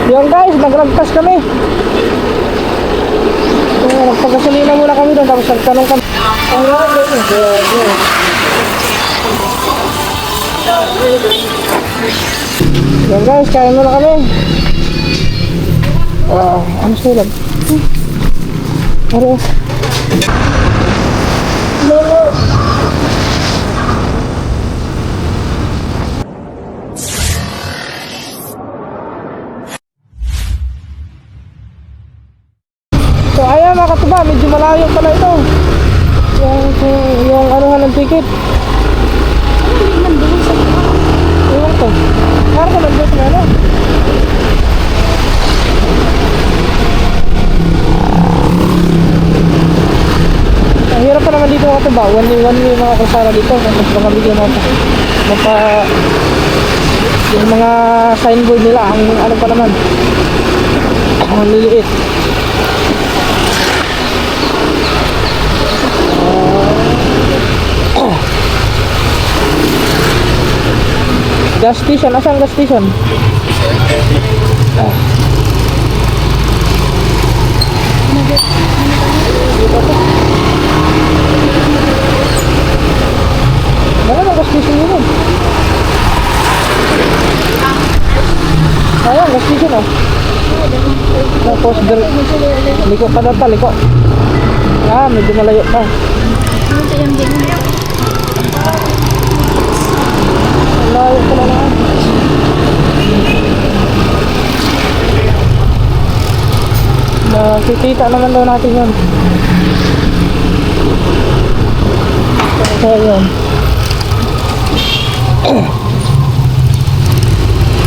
Yung guys, nagragtas kami. Nagpagasolina muna kami doon, tapos nagtanong kami. Ang lahat doon. Yan guys, kain muna kami. Ano sulat? Ano? Lolo. So ayan mga katuba, medyo malayo pala ito. Yung anuhan ng ticket. Ewan ko. Parang ko nandun sa ano. Ang hirap pa naman dito mga katuba. One way mga kasara dito. Tapos mga bigyan yung mga signboard nila. Ang ano pa naman. Ang liliit. Gas station, asan gas station? Mana ang gas station yun? Ayan, gas station oh. Tapos, liko pa data, liko. Medyo malayo pa. Malayo pa na lang. Nakikita naman daw natin yun. So yun.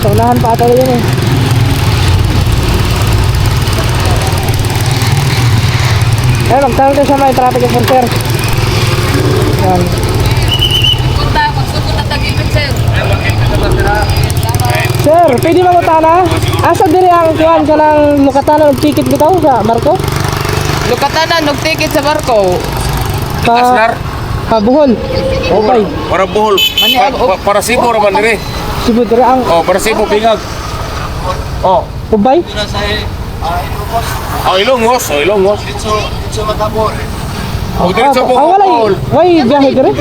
So unahan pa ata yun eh. Ayun, magtanong tayo sa may traffic enforcer. Yan. Sir, pwede mangutana? Asa diri ang kuhan ka ng lukatanan og ticket bitaw sa barko? Lukatanan og ticket sa barko. Aslar? Bohol. Okay. Para Bohol. Para Cebu ra man dire. Cebu diri ang Para Cebu Bingag. Ubay? Ilongos. Diretso po. Walay. Way biyahe diri.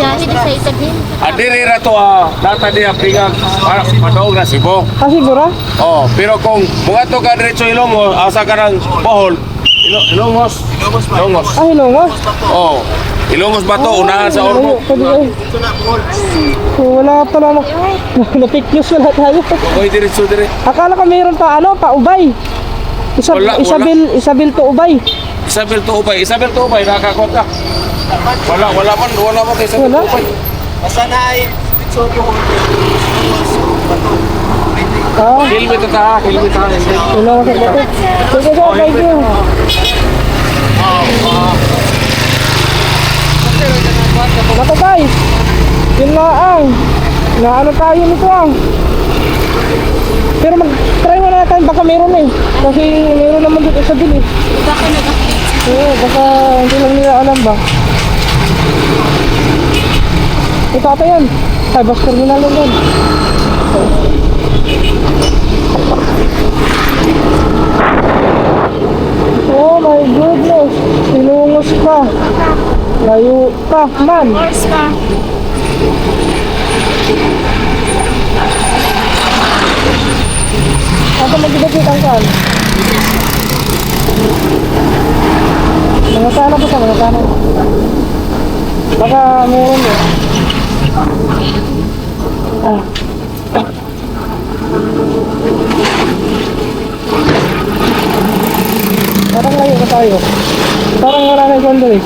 Adiri ra to data dia Bingag para padaog na Cebu. Siguro? Pero kung muadto ka diretso Ilongos, asa ka ng Bohol, Ilongos. Hilongos. Ilongos ba to unahan sa Ormoc? Wala pa lang. Na-fake news wala tayo. Diretso dire. Akala ko mayroon pa pa Ubay. Isabel to Ubay. Isabel to Ubay, nakakot ka. Wala man kay Isabel to Ubay. Basta na ay picture ko. Helmet ta. Wala ka ba? Sige, thank you. Nato guys, yun na naano tayo nito pero mag-try mo natin baka meron kasi meron naman dito sa bilis. Baka hindi lang nila alam ba. Ito ata yan ay bus terminal lang. Oh my goodness, Ilongos pa. Layo pa man. Ako magdidikit ang saan? Mga sana po sa mga sana. Baka meron Parang layo na tayo. Parang wala na yung gondol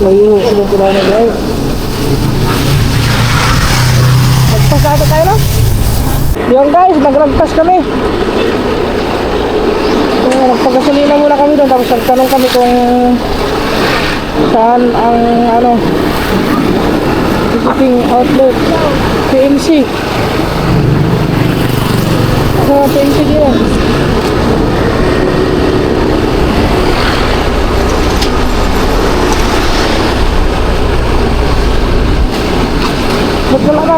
Layo sila na guys. Magpasada tayo na. Yung guys, nagragtas kami. Nagpagasolina muna kami doon, tapos nagtanong kami kung saan ang ticketing outlet. PMC. PMC din. wala ka.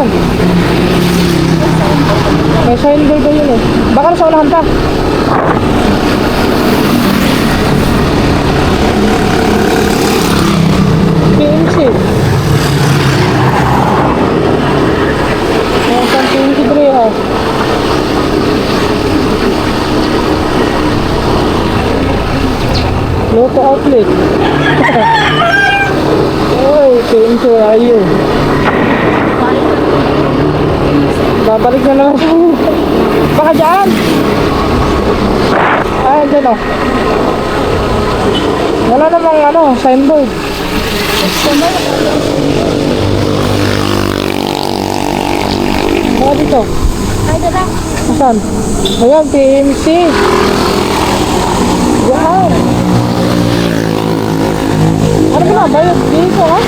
May signboard ba yun eh. Baka nasa unahan ka. PMC. Nasaan PMC Dre ha? Loto outlet. Oy, PMC where are you? Babalik na naman siya. Baka dyan! Ah, dyan o. Wala namang ano, signboard. Baka dito. Ay, dala. Saan? Ayan, PMC. Yan. Ano ba na? Bayot dito ha?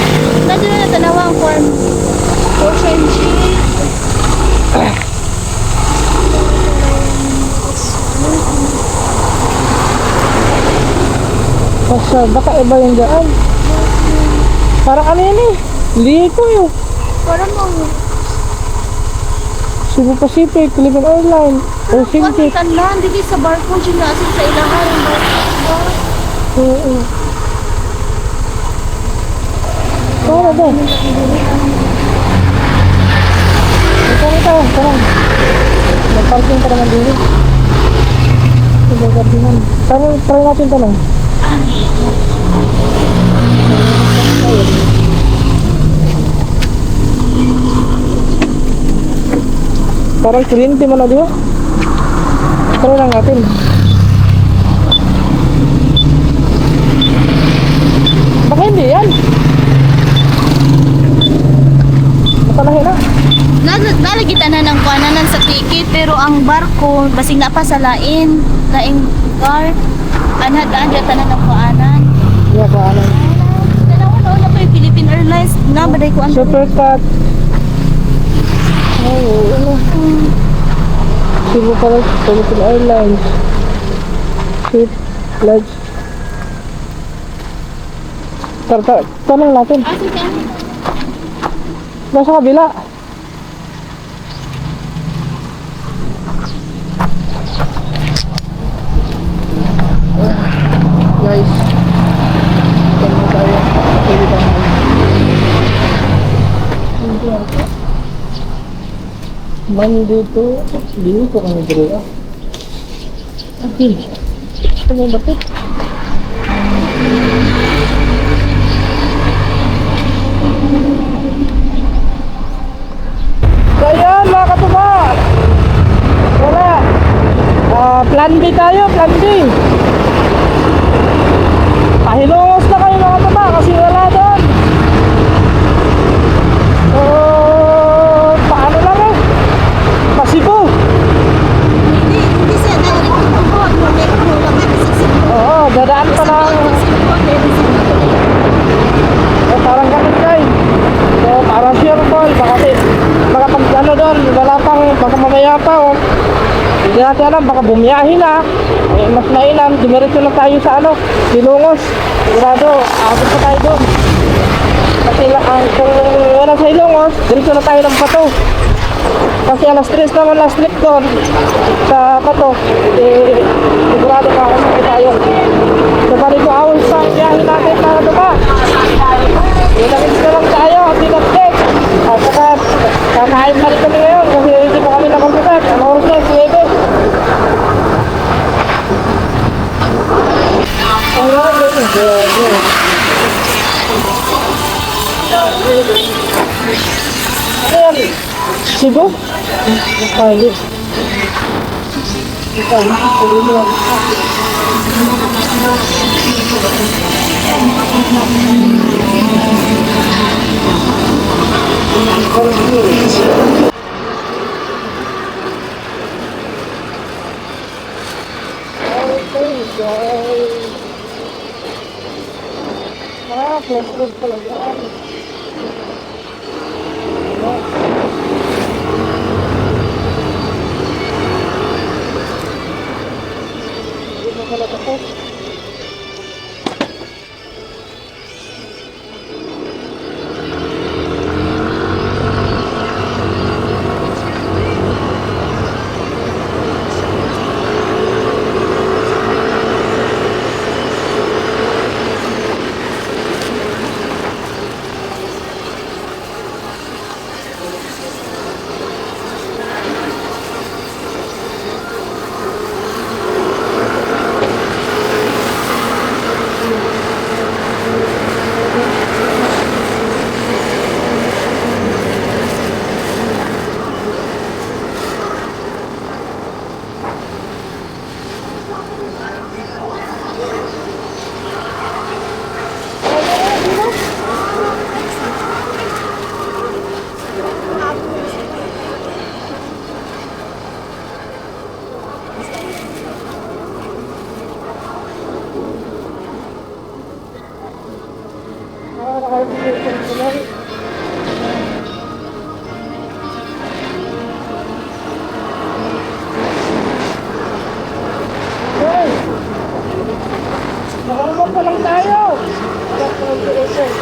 Nandiyo na tanawa ang form. Ocean sheet. Basta, baka iba yung daan. Parang ano yun eh. Liko yun. Parang mo. Cebu Pacific, Philippine Airlines. O Simkit. Pagkitan lang, di sa barcode yung nasa sa ilahan. Oo. Tara ba? Tara tayo, tara. Mag-parking ka naman dito. Mag-parkingan. Try natin tanong. Parang kuryente mo na di ba? Try lang natin. Baka hindi yan. Matalahin na. Nalagitan na ng kuananan sa ticket pero ang barko basing napasalain laing car anadaan dyan tanan ng kuanan. Yeah, paalam. Tanaw na pa yung Philippine Airlines na baday ko ang Supercut. Oh, ano? Cebu pala, Philippine Airlines. Ship, pledge. Tanong natin. sige. Nasa kabila. Guys. Tanong tayo. Pwede ba naman? Monday to dito kami dito. Okay. Ito yung bakit? So yun mga katuba. Wala. Plan B tayo, plan B. Pahilongos na kayo mga katuba kasi wala doon. So, paano lang eh? Pasibo. Hindi siya dahil ito po mo lang sa Oo, dadaan pa ng parang ganun guys. So parang circle, baka pag ano doon, wala pang, baka mamaya pa oh. Hindi natin alam, baka bumiyahin na. Eh, mas mainam, dumiretso na tayo sa ano, Silungos. Sigurado, abot pa tayo doon. Kasi kung wala sa Ilongos, diretso na tayo ng Pato. Kasi alas 3 naman last trip doon sa Pato. Eh, sigurado makakasakit tayo. So, balik ko awal sa biyahe natin para diba? Inamits na lang tayo, tinapit. At saka, kakain pa rin kami ngayon kasi hindi pa kami nakampitat. Ano oras na, suwede. Ang oras na ito. Ano yan? Cebu? Ay, close road pala yan. Hindi mo pala tapos. Hey! Nakarumot pa lang tayo! Gracias.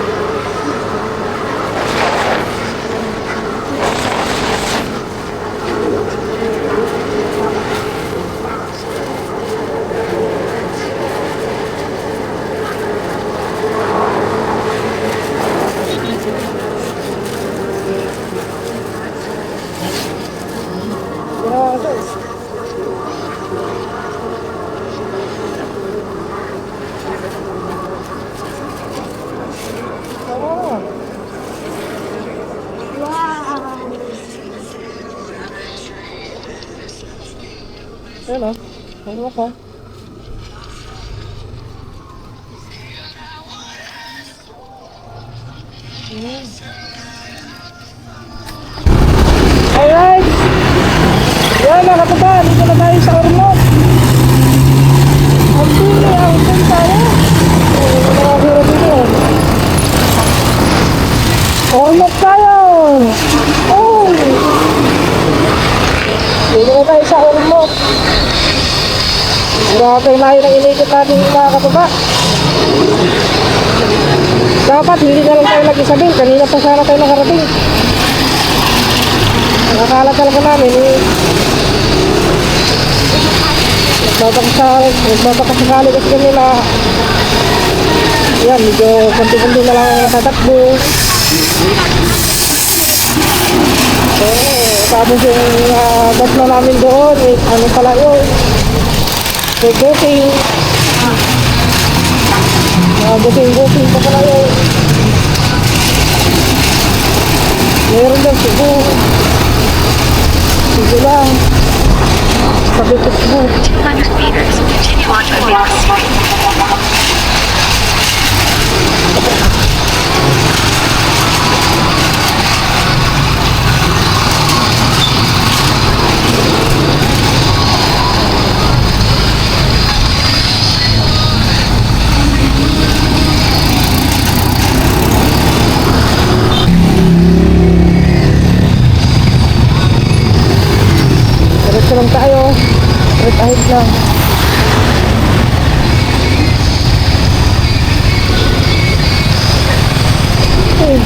Ayan o. Ano ako? Alright! Yan mga kabataan, dito na tayo sa Ormoc. Ang pili ang tayo. Nakakira dito. Ormoc tayo! Oh! Dito na tayo sa Ormoc. Grabe yung layo ng inikot natin mga kababa. Dapat hindi na lang tayo nag-isabil. Kanina pa sana tayo nakarating. Nakakala talaga namin eh. Nagpapakasakali kasi kami na yan, medyo konti-konti na lang natatakbo. Tapos yung batlo namin doon, ano pala yun? Buting. Buting pa pala yun. Meron lang siguro. Sige lang. Sabi ko siguro. 200 meters, continue on Pavilion Street. Diretso lang tayo. Straight ahead lang. Okay.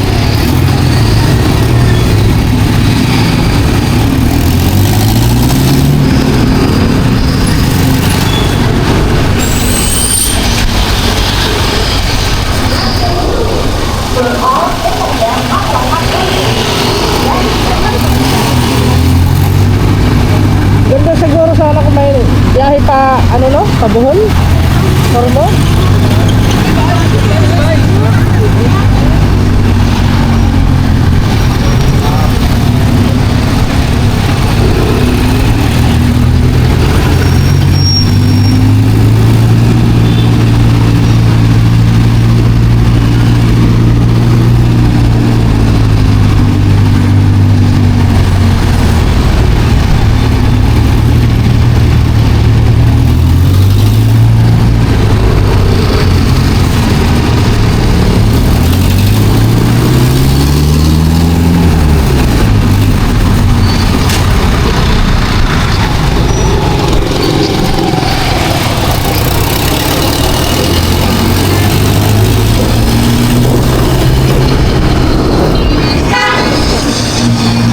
Ganda siguro sana kung may biyahe pa, ano no? Pabuhon? Ormo?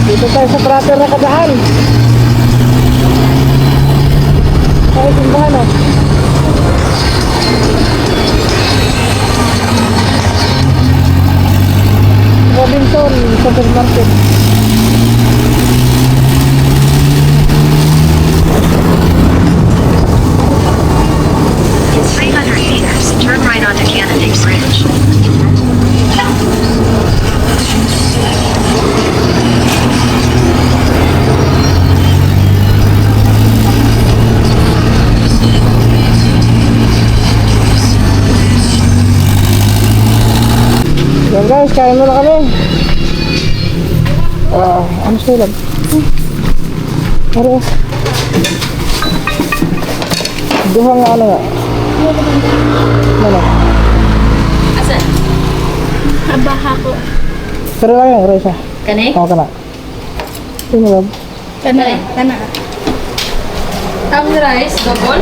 Dito tayo sa crater na kadaan. Tayo simbahan o. Robinson Supermarket. In 300 meters, turn right onto Canada Bridge. Yan guys, kain muna kami. Ano sulam? Ano? Duhang ano nga? Ano? Asan? Abaha ko. Pero lang yan, Reza. Kani? Oo ka na. Sino ba? Kana. Kana. Ang rice, double?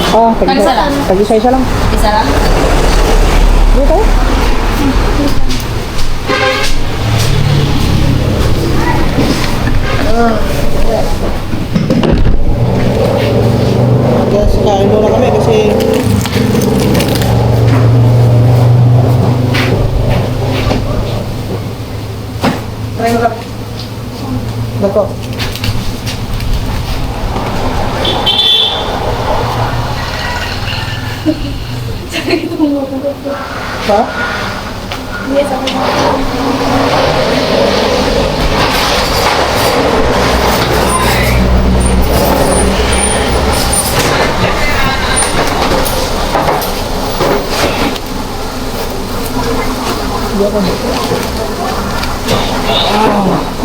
Ah, Tag-isa lang? Tag-isa lang. Isa lang? Dito? Yes, kain muna kami kasi try mo ka. Dako. Ha? Yes, ako.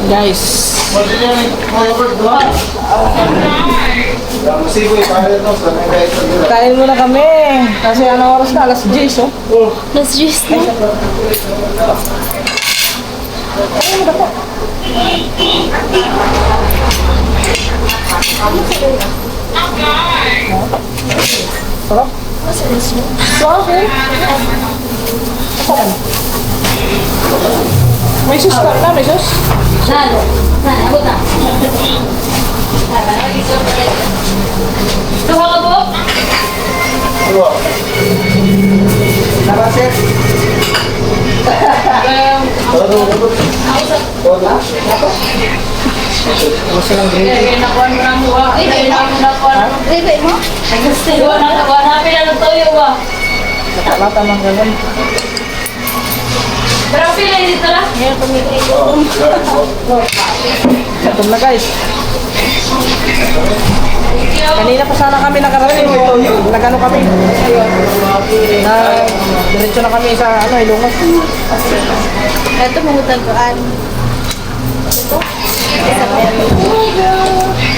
Guys. Kain muna kami. Kasi ano oras na? Alas 10, oh. Let's just na. Sarap. May sus ka na, may sus. Tuha ka po? Dapat, sir. Gusto ng green. Kaya nakuha mo na mo. Kaya nakuha mo. Rebe mo? Tuwa na nakuha namin na nagtoyo ba? Lata ng ganun. Pero pila dito lang. Ito na, guys. Kanina pa sana kami nakarating. Nagano kami. Na diretso na kami sa ano, Ilongos. Ito mangutagkaan.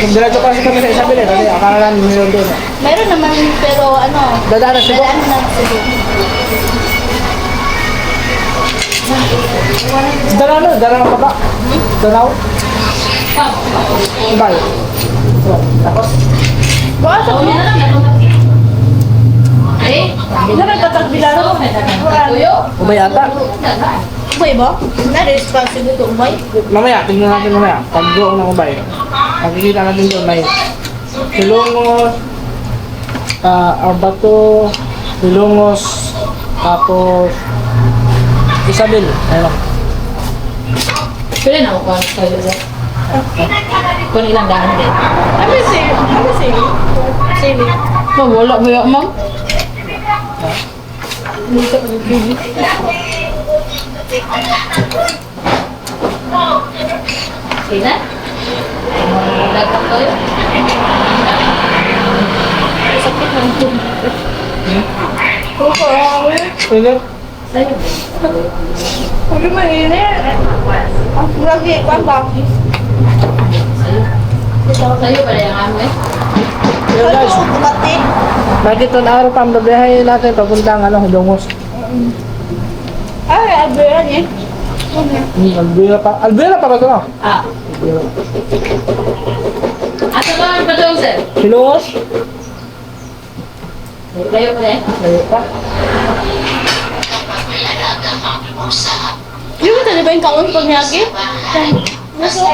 Diretso kasi kami sa Isabel eh. Kasi akala lang nila doon. Meron naman pero ano, Dadaan na siya. dadaan na Cebu. Dalaw ka ba? Dalaw? Ibay. Tapos? Bukas ako na lang. Eh? Hindi na nagtatagbilan ako. Tuyo? Ubay ata. Ubay ba? Na-responsible to ubay. Mamaya, tingnan natin mamaya. Pag doon ng ubay. Makikita natin doon may Silongos, Arbato, Silongos, tapos Isabel. Ayun. Pila na ako sa tuyo. Kung ilang daan din. Ano sa'yo? Sa'yo. Wala ba yan, ma'am? Sila? Nagkaktoyo? Sakit ng tubig. Pwede? Sa'yo. Sabi mainit. Ang lagi, pamba. Sa'yo pala yung amin. Yo guys, Bumati. bakit ito na araw pa ang babiyahe natin papuntang ano, Ilongos. Ay, aberan eh. Albira pa. Albira pa ba ito? Ah. Asa ba ang patong, sir? Silongos? Kayo pala eh. Layo pa. Yung tadi ba yung kaon pag niyagi? Nasa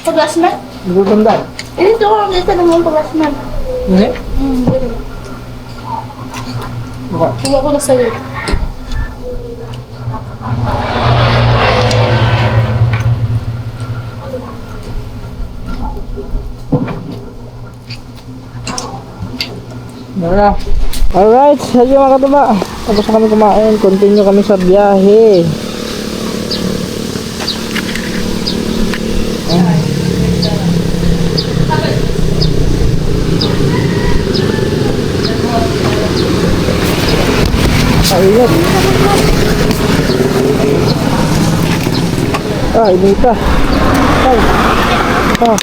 paglasman? Gutom dahil. Dito ko, dito naman paglasman. Hindi? Dito. Buka. Huwag ko na sa'yo. Wala. Alright, sige mga kataba. Tapos na kami kumain. Continue kami sa biyahe. Ayun. Ini pa. Ay. Ah.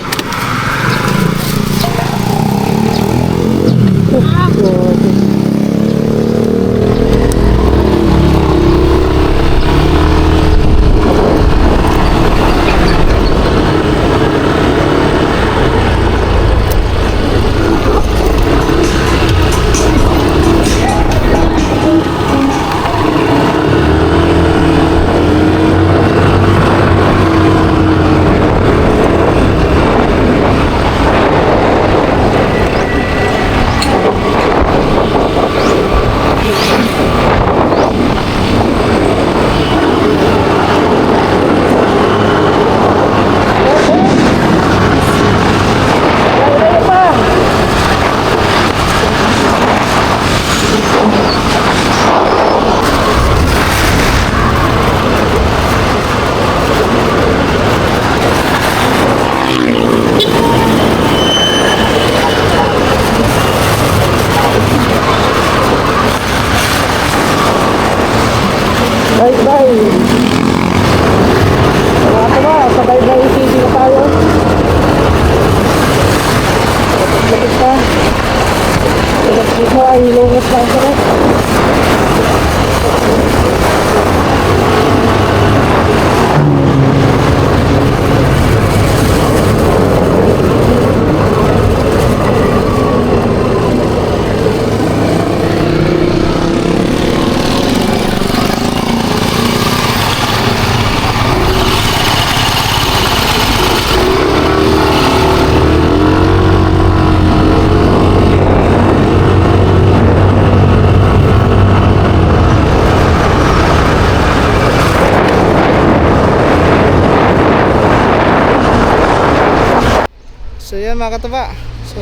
yan mga kataba. So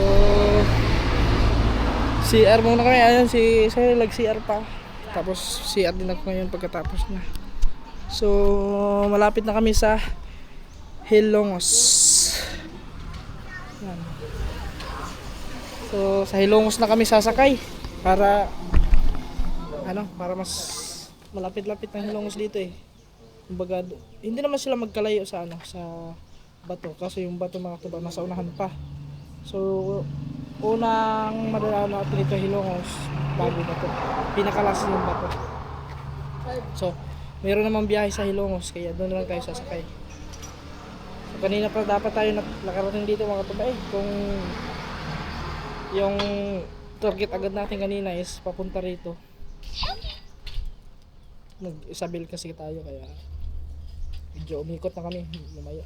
CR muna kami. Ayun si nag-CR pa. Tapos CR din ako ngayon pagkatapos na. So malapit na kami sa Hilongos. Yan. So sa Hilongos na kami sasakay para para mas malapit-lapit ng Hilongos dito eh. Kumbaga, hindi naman sila magkalayo sa sa bato kasi yung bato mga tuba nasa unahan pa. So unang madala natin ito Hilongos bago bato. Pinakalas yung bato. So meron namang biyahe sa Hilongos kaya doon lang tayo sasakay. So kanina pa dapat tayo nakarating dito mga tuba eh. Kung yung target agad natin kanina is papunta rito. Nag-Isabel kasi tayo kaya medyo umikot na kami lumayo.